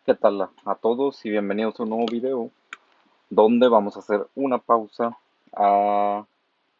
¿Qué tal a todos y bienvenidos a un nuevo video donde vamos a hacer una pausa a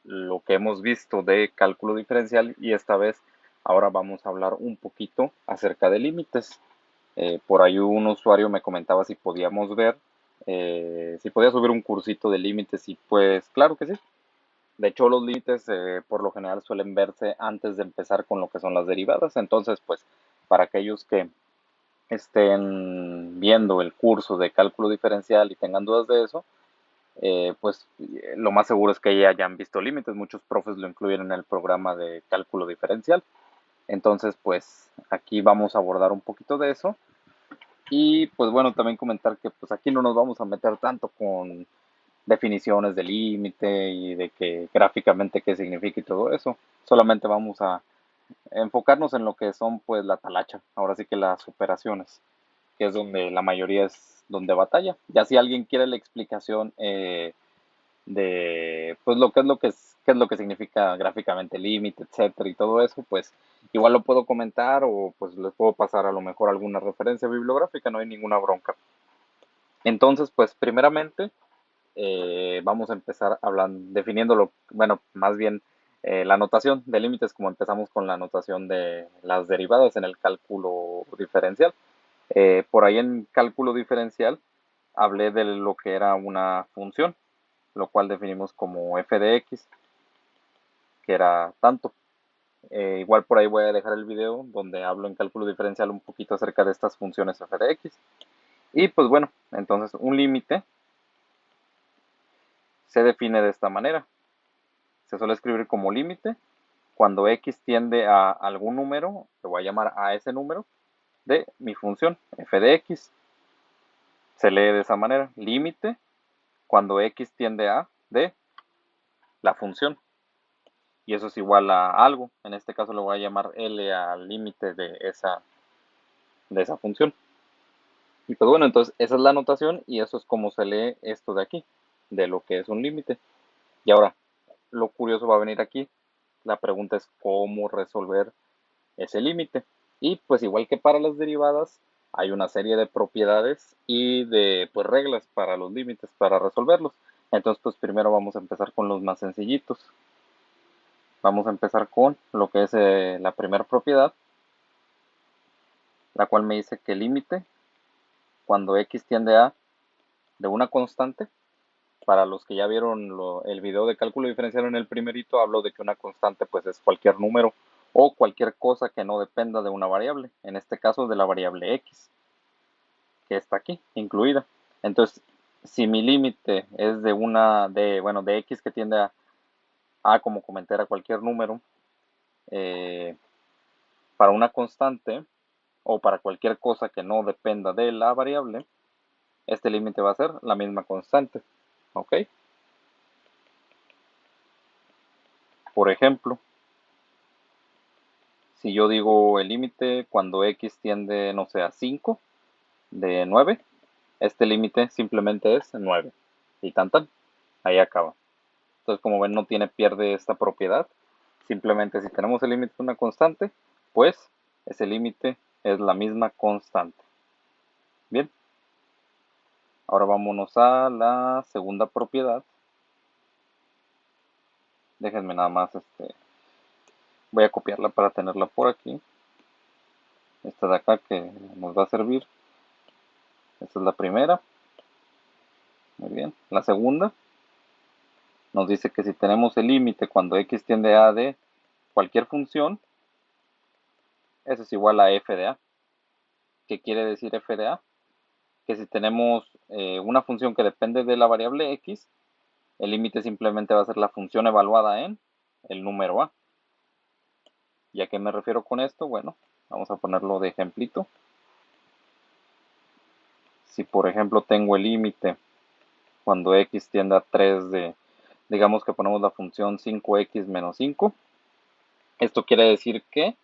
lo que hemos visto de cálculo diferencial y esta vez ahora vamos a hablar un poquito acerca de límites. Por ahí un usuario me comentaba si podíamos ver, si podía subir un cursito de límites y pues claro que sí. De hecho los límites por lo general suelen verse antes de empezar con lo que son las derivadas, entonces pues para aquellos que estén viendo el curso de cálculo diferencial y tengan dudas de eso, lo más seguro es que ya hayan visto límites. Muchos profes lo incluyen en el programa de cálculo diferencial. Entonces, pues aquí vamos a abordar un poquito de eso. Y pues bueno, también comentar que pues aquí no nos vamos a meter tanto con definiciones de límite y de que gráficamente qué significa y todo eso. Solamente vamos a enfocarnos en lo que son pues la talacha, ahora sí que las operaciones, que es donde la mayoría es donde batalla. Ya si alguien quiere la explicación de pues qué es lo que significa gráficamente límite, etcétera, y todo eso, pues igual lo puedo comentar o pues les puedo pasar a lo mejor alguna referencia bibliográfica, no hay ninguna bronca. Entonces, pues primeramente vamos a empezar hablando, definiéndolo, bueno, más bien la notación de límites, como empezamos con la notación de las derivadas en el cálculo diferencial. Por ahí en cálculo diferencial hablé de lo que era una función, lo cual definimos como f de x, que era tanto. Igual por ahí voy a dejar el video donde hablo en cálculo diferencial un poquito acerca de estas funciones f de x. Y pues bueno, entonces un límite se define de esta manera. Se suele escribir como límite cuando x tiende a algún número, le voy a llamar a ese número, de mi función f de x. Se lee de esa manera, límite cuando x tiende a de la función. Y eso es igual a algo. En este caso le voy a llamar L al límite de esa función. Y pues bueno, entonces esa es la notación y eso es como se lee esto de aquí, de lo que es un límite. Y ahora, lo curioso va a venir aquí. La pregunta es cómo resolver ese límite. Y pues igual que para las derivadas, hay una serie de propiedades y de pues reglas para los límites, para resolverlos. Entonces pues primero vamos a empezar con los más sencillitos. Vamos a empezar con lo que es la primera propiedad, la cual me dice que el límite cuando x tiende a de una constante. Para los que ya vieron el video de cálculo diferencial en el primerito, hablo de que una constante pues es cualquier número o cualquier cosa que no dependa de una variable, en este caso de la variable x, que está aquí incluida. Entonces, si mi límite es de x que tiende como comenté, a cualquier número, eh, para una constante o para cualquier cosa que no dependa de la variable, este límite va a ser la misma constante. ¿Ok? Por ejemplo, si yo digo el límite cuando x tiende, no sé, a 5 de 9, este límite simplemente es 9. Y tan tan, ahí acaba. Entonces, como ven, no pierde esta propiedad. Simplemente si tenemos el límite de una constante, pues ese límite es la misma constante. Bien, ahora vámonos a la segunda propiedad. Déjenme nada más, voy a copiarla para tenerla por aquí. Esta de acá que nos va a servir. Esta es la primera. Muy bien. La segunda nos dice que si tenemos el límite cuando x tiende a de cualquier función, eso es igual a f de a. ¿Qué quiere decir f de a? Que si tenemos una función que depende de la variable x, el límite simplemente va a ser la función evaluada en el número a. ¿Y a qué me refiero con esto? Bueno, vamos a ponerlo de ejemplito. Si por ejemplo tengo el límite cuando x tiende a 3 de, digamos que ponemos la función 5x menos 5, esto quiere decir que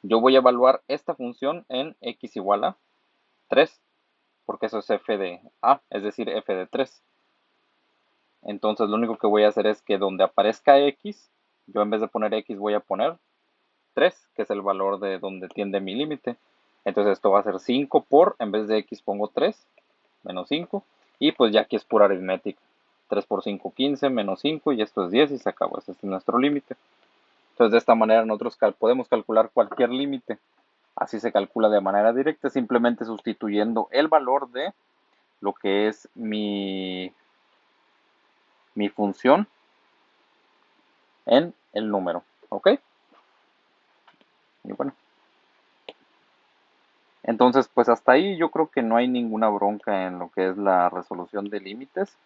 yo voy a evaluar esta función en x igual a 3, porque eso es f de a, es decir, f de 3. Entonces lo único que voy a hacer es que donde aparezca x, yo en vez de poner x voy a poner 3, que es el valor de donde tiende mi límite. Entonces esto va a ser 5 por, en vez de x pongo 3, menos 5. Y pues ya aquí es pura aritmética. 3 por 5, 15, menos 5, y esto es 10 y se acabó. Este es nuestro límite. Entonces de esta manera nosotros podemos calcular cualquier límite. Así se calcula de manera directa, simplemente sustituyendo el valor de lo que es mi función en el número. ¿Ok? Y bueno. Entonces, pues hasta ahí yo creo que no hay ninguna bronca en lo que es la resolución de límites.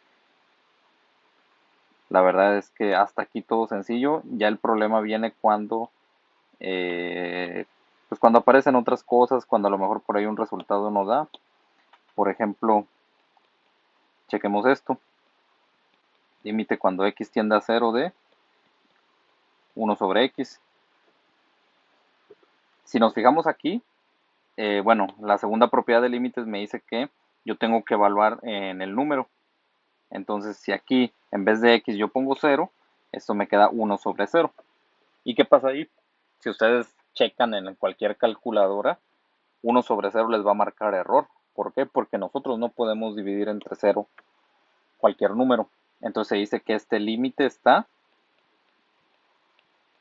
La verdad es que hasta aquí todo sencillo. Ya el problema viene cuando, eh, pues cuando aparecen otras cosas, cuando a lo mejor por ahí un resultado no da. Por ejemplo, chequemos esto. Límite cuando x tiende a 0 de 1 sobre x. Si nos fijamos aquí, bueno, la segunda propiedad de límites me dice que yo tengo que evaluar en el número. Entonces, si aquí en vez de x yo pongo 0, esto me queda 1 sobre 0. ¿Y qué pasa ahí? Si ustedes checan en cualquier calculadora, 1 sobre 0 les va a marcar error. ¿Por qué? Porque nosotros no podemos dividir entre 0 cualquier número. Entonces se dice que este límite está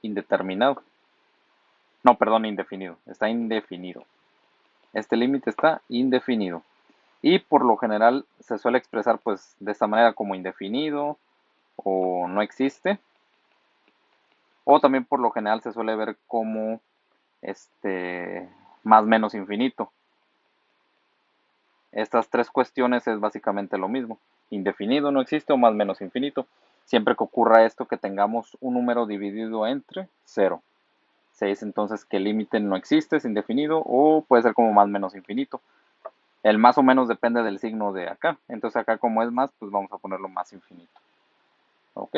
indeterminado. No, perdón, indefinido. Está indefinido. Este límite está indefinido. Y por lo general se suele expresar pues de esta manera como indefinido o no existe. O también por lo general se suele ver como más menos infinito. Estas tres cuestiones es básicamente lo mismo. Indefinido, no existe o más menos infinito. Siempre que ocurra esto, que tengamos un número dividido entre 0. Se dice entonces que el límite no existe, es indefinido, o puede ser como más menos infinito. El más o menos depende del signo de acá. Entonces acá como es más, pues vamos a ponerlo más infinito. ¿Ok?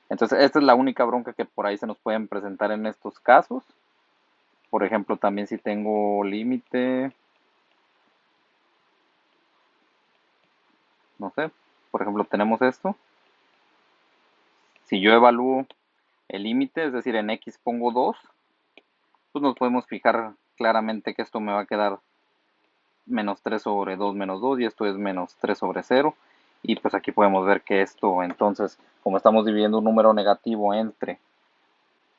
Entonces esta es la única bronca que por ahí se nos pueden presentar en estos casos. Por ejemplo, también si tengo límite, no sé, por ejemplo tenemos esto. Si yo evalúo el límite, es decir, en x pongo 2, pues nos podemos fijar claramente que esto me va a quedar menos 3 sobre 2 menos 2 y esto es menos 3 sobre 0. Y pues aquí podemos ver que esto, entonces, como estamos dividiendo un número negativo entre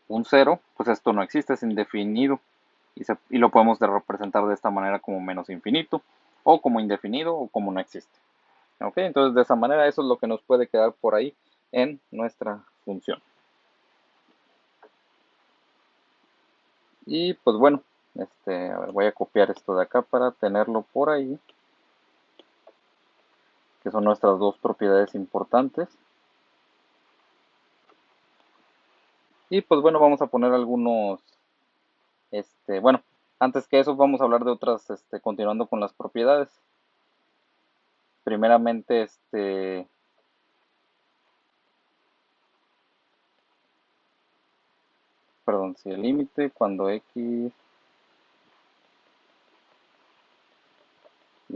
un 0, pues esto no existe, es indefinido. Y lo podemos representar de esta manera como menos infinito, o como indefinido, o como no existe. ¿Ok? Entonces de esa manera eso es lo que nos puede quedar por ahí en nuestra función. Y pues bueno, a ver, voy a copiar esto de acá para tenerlo por ahí, que son nuestras dos propiedades importantes. Y pues bueno, vamos a poner algunos, bueno, antes que eso vamos a hablar de otras, continuando con las propiedades. Primeramente, perdón, si el límite cuando x y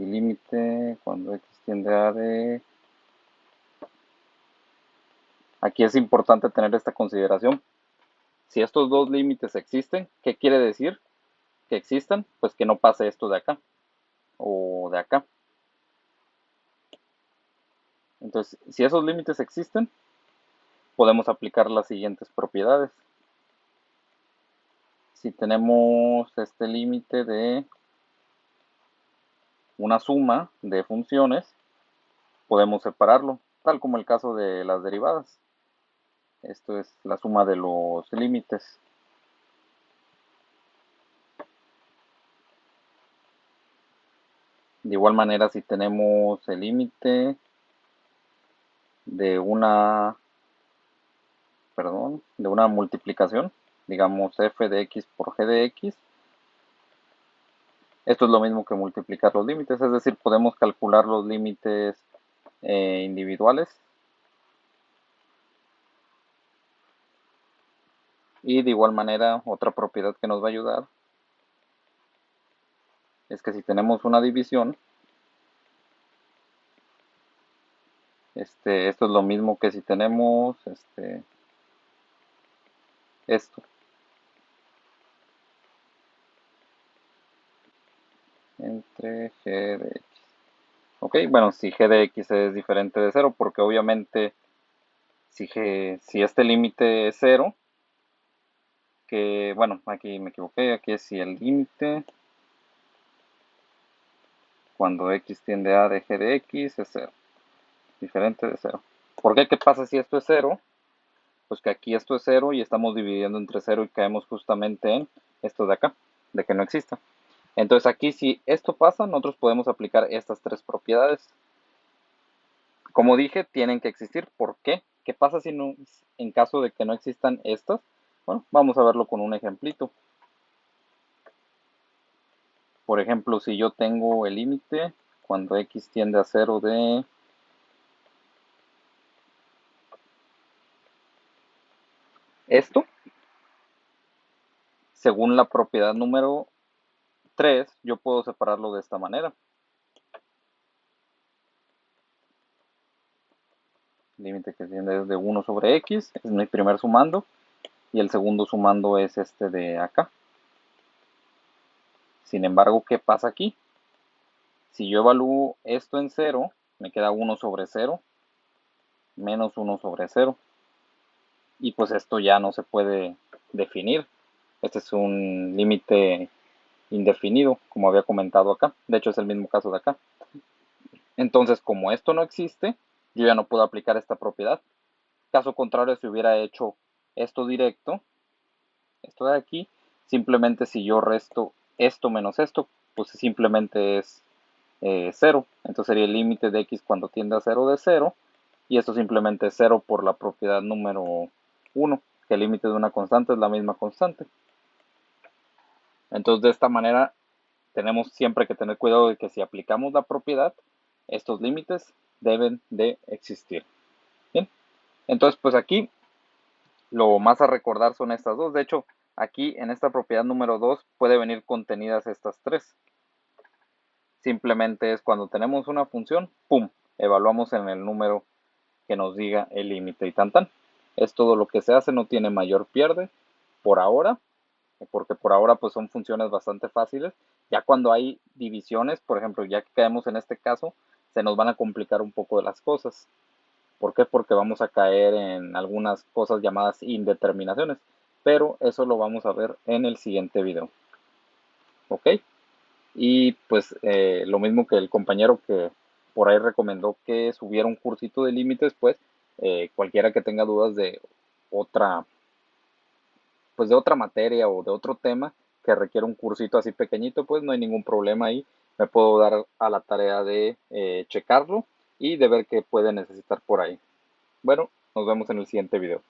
límite cuando x tiende a de... Aquí es importante tener esta consideración. Si estos dos límites existen, ¿qué quiere decir que existan? Pues que no pase esto de acá o de acá. Entonces, si esos límites existen, podemos aplicar las siguientes propiedades. Si tenemos este límite de una suma de funciones, podemos separarlo, tal como el caso de las derivadas. Esto es la suma de los límites. De igual manera, si tenemos el límite de una, perdón, de una multiplicación, digamos f de x por g de x, esto es lo mismo que multiplicar los límites, es decir, podemos calcular los límites individuales. Y de igual manera, otra propiedad que nos va a ayudar es que si tenemos una división, esto es lo mismo que si tenemos esto. entre g de x. Ok, bueno, si g de x es diferente de 0, porque obviamente si este límite es 0, que bueno, aquí me equivoqué, aquí es si el límite cuando x tiende a de g de x es 0, diferente de 0. ¿Por qué? ¿Qué pasa si esto es 0? Pues que aquí esto es 0 y estamos dividiendo entre 0 y caemos justamente en esto de acá, de que no exista. Entonces aquí si esto pasa, nosotros podemos aplicar estas tres propiedades. Como dije, tienen que existir. ¿Por qué? ¿Qué pasa si no, en caso de que no existan estas? Bueno, vamos a verlo con un ejemplito. Por ejemplo, si yo tengo el límite cuando x tiende a 0 de esto, según la propiedad número 3, yo puedo separarlo de esta manera. Límite que tiende de 1 sobre x, es mi primer sumando, y el segundo sumando es este de acá. Sin embargo, ¿qué pasa aquí? Si yo evalúo esto en 0, me queda 1 sobre 0, menos 1 sobre 0. Y pues esto ya no se puede definir. Este es un límite indefinido, como había comentado acá. De hecho, es el mismo caso de acá. Entonces, como esto no existe, yo ya no puedo aplicar esta propiedad. Caso contrario, si hubiera hecho esto directo, esto de aquí, simplemente si yo resto esto menos esto, pues simplemente es 0. Entonces sería el límite de x cuando tiende a 0 de 0. Y esto simplemente es 0 por la propiedad número 1, que el límite de una constante es la misma constante. Entonces de esta manera tenemos siempre que tener cuidado de que si aplicamos la propiedad, estos límites deben de existir. Bien, entonces pues aquí lo más a recordar son estas dos. De hecho, aquí en esta propiedad número 2 puede venir contenidas estas tres. Simplemente es cuando tenemos una función, ¡pum!, evaluamos en el número que nos diga el límite y tan tan. Es todo lo que se hace, no tiene mayor pierde por ahora, porque por ahora pues son funciones bastante fáciles. Ya cuando hay divisiones, por ejemplo, ya que caemos en este caso, se nos van a complicar un poco de las cosas. ¿Por qué? Porque vamos a caer en algunas cosas llamadas indeterminaciones, pero eso lo vamos a ver en el siguiente video. ¿Ok? Y pues lo mismo que el compañero que por ahí recomendó que subiera un cursito de límites, pues cualquiera que tenga dudas de otra, pues de otra materia o de otro tema que requiera un cursito así pequeñito, pues no hay ningún problema ahí. Me puedo dar a la tarea de checarlo y de ver qué puede necesitar por ahí. Bueno, nos vemos en el siguiente video.